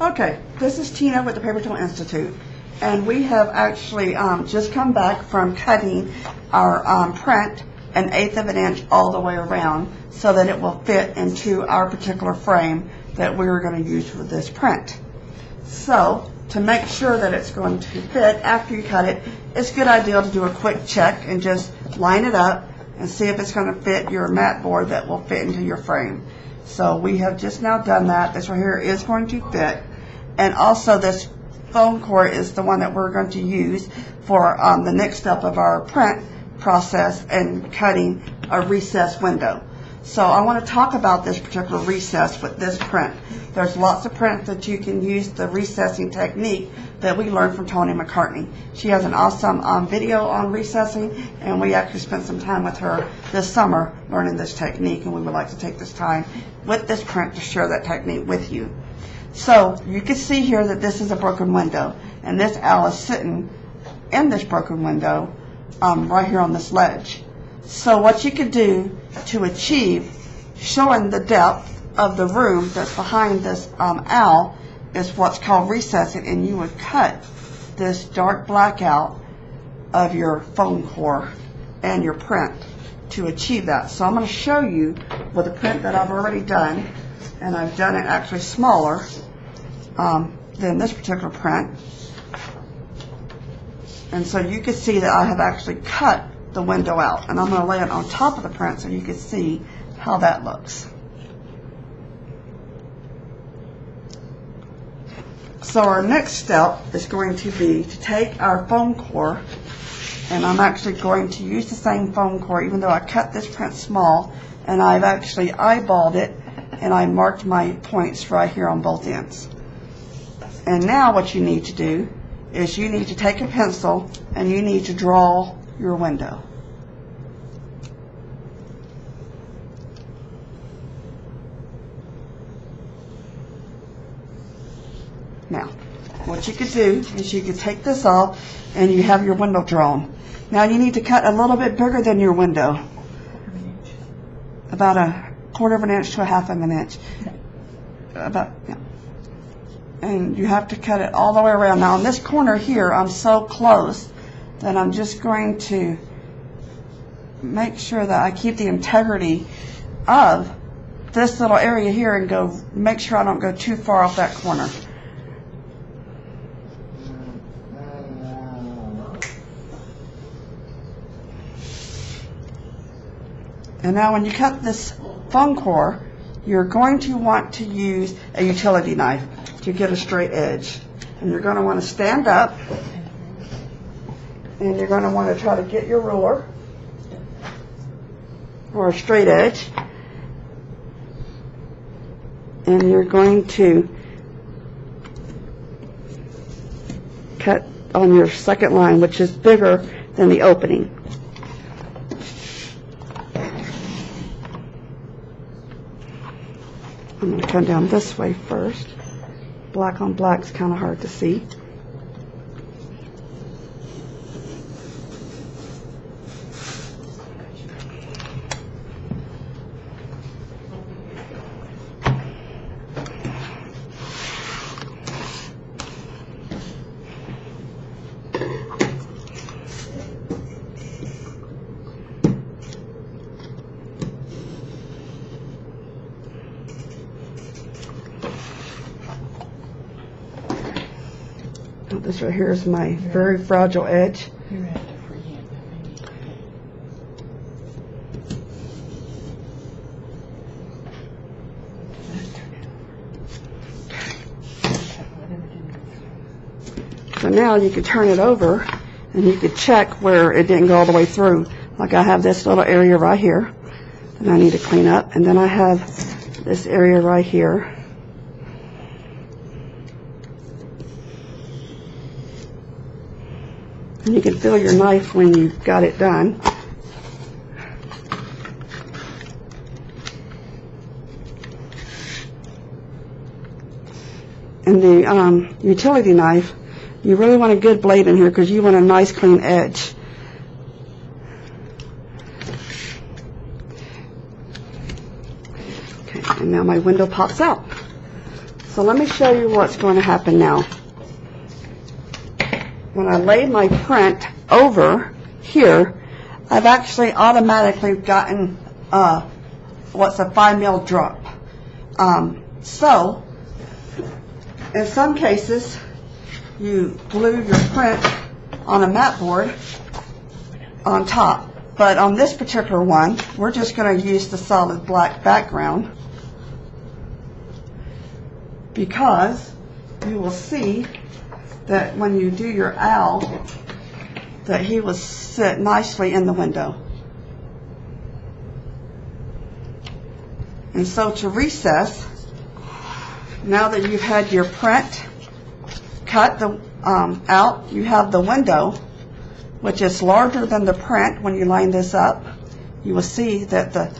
Okay, this is Tina with the Papertole Institute, and we have actually just come back from cutting our print 1/8 of an inch all the way around so that it will fit into our particular frame that we're going to use for this print. So, to make sure that it's going to fit after you cut it, it's a good idea to do a quick check and just line it up and see if it's going to fit your mat board that will fit into your frame. So we have just now done that. This right here is going to fit. And also this foam core is the one that we're going to use for the next step of our print process and cutting a recessed window. So I want to talk about this particular recess with this print. There's lots of prints that you can use the recessing technique that we learned from Tony McCartney. She has an awesome video on recessing, and we actually spent some time with her this summer learning this technique, and we would like to take this time with this print to share that technique with you. So you can see here that this is a broken window, and this owl is sitting in this broken window right here on this ledge. So what you could do to achieve showing the depth of the room that's behind this owl is what's called recessing, and you would cut this dark black out of your foam core and your print to achieve that. So I'm going to show you with a print that I've already done, and I've done it actually smaller than this particular print. And so you can see that I have actually cut the window out, and I'm going to lay it on top of the print so you can see how that looks. So our next step is going to be to take our foam core, and I'm actually going to use the same foam core even though I cut this print small, and I've actually eyeballed it and I marked my points right here on both ends. And now what you need to do is you need to take a pencil and you need to draw your window. Now, what you could do is you could take this off and you have your window drawn. Now you need to cut a little bit bigger than your window. About 1/4 of an inch to 1/2 of an inch. Yeah. And you have to cut it all the way around. Now in this corner here, I'm so close that I'm just going to make sure that I keep the integrity of this little area here and make sure I don't go too far off that corner. And now when you cut this foam core, you're going to want to use a utility knife to get a straight edge. And you're going to want to stand up, and you're going to want to try to get your ruler or a straight edge, and you're going to cut on your second line, which is bigger than the opening. I'm going to come down this way first. Black on black is kind of hard to see. This right here is my very fragile edge. So now you can turn it over and you can check where it didn't go all the way through. Like I have this little area right here that I need to clean up, and then I have this area right here. And you can feel your knife when you've got it done. And the utility knife, you really want a good blade in here because you want a nice clean edge. Okay, and now my window pops out. So let me show you what's going to happen now. When I lay my print over here, I've actually automatically gotten what's a 5 mil drop. So in some cases, you glue your print on a mat board on top. But on this particular one, we're just going to use the solid black background, because you will see that when you do your owl, that he will sit nicely in the window. And so to recess, now that you've had your print cut out, you have the window, which is larger than the print. When you line this up, you will see that the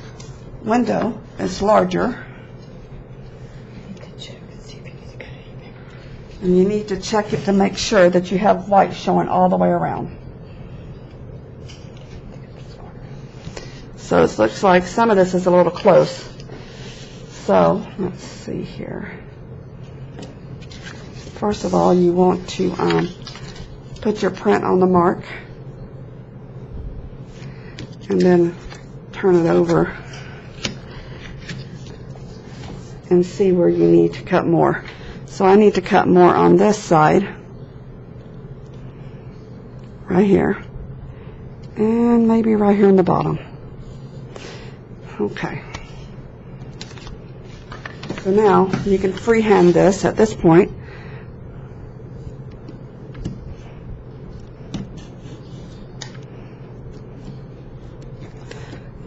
window is larger. And you need to check it to make sure that you have white showing all the way around. So it looks like some of this is a little close. So let's see here. First of all, you want to put your print on the mark, and then turn it over and see where you need to cut more. So I need to cut more on this side, right here, and maybe right here in the bottom. Okay. So now you can freehand this at this point.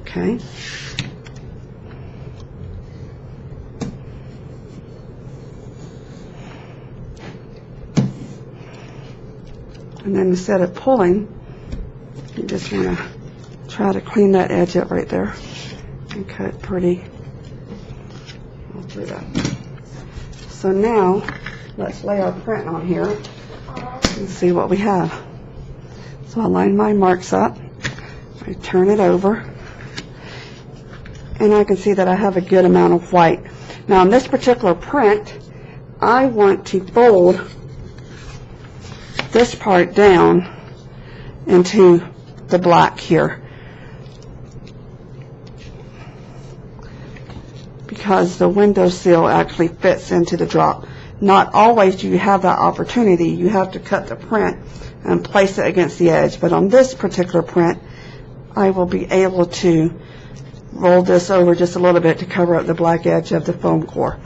Okay. And then instead of pulling, you just want to try to clean that edge up right there and cut pretty all through that. So now let's lay our print on here and see what we have. So I line my marks up, I turn it over, and I can see that I have a good amount of white. Now in this particular print, I want to fold this part down into the black here, because the windowsill actually fits into the drop. Not always do you have that opportunity. You have to cut the print and place it against the edge. But on this particular print, I will be able to roll this over just a little bit to cover up the black edge of the foam core.